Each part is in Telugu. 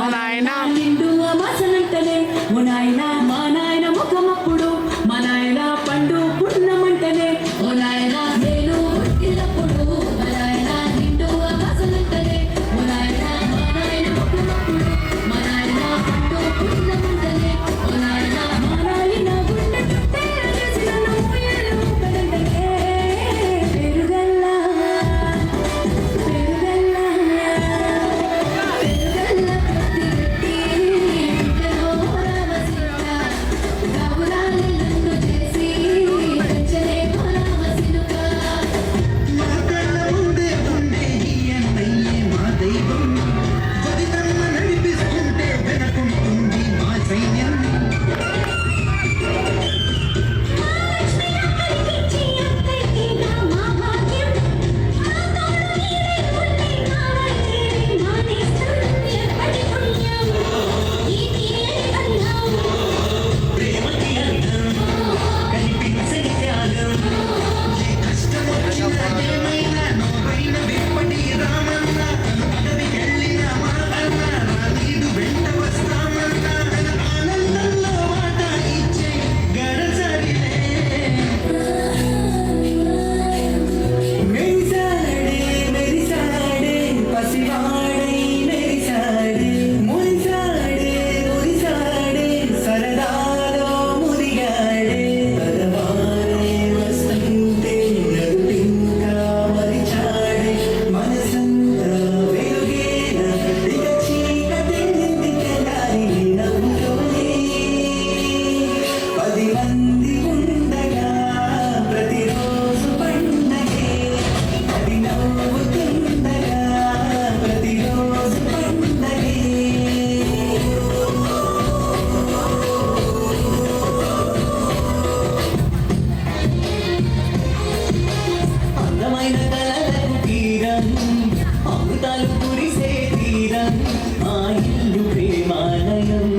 ఓ నాయనా నిండు అమాసనంటనే ఓ నాయనా మా నాయన ముఖమప్పుడు మా నాయన పండు పున్నమంటనే ఓ నాయనా నేను పుట్టినప్పుడు మా నాయన నిండు అమాసనంటనే ఓ నాయనా మా నాయన ముఖమప్పుడు మా నాయన పండు పున్నమంటనే ఓ నాయనా మా నాయన గుండె చుట్టే చేసిన నోయలు కదంటనే పెరుగల్లా పెరుగల్లా అమృతాలు కురిసే తీరం ఆ ఇల్లు ప్రేమాలయం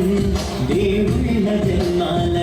దేవుళ్ళ జన్మాల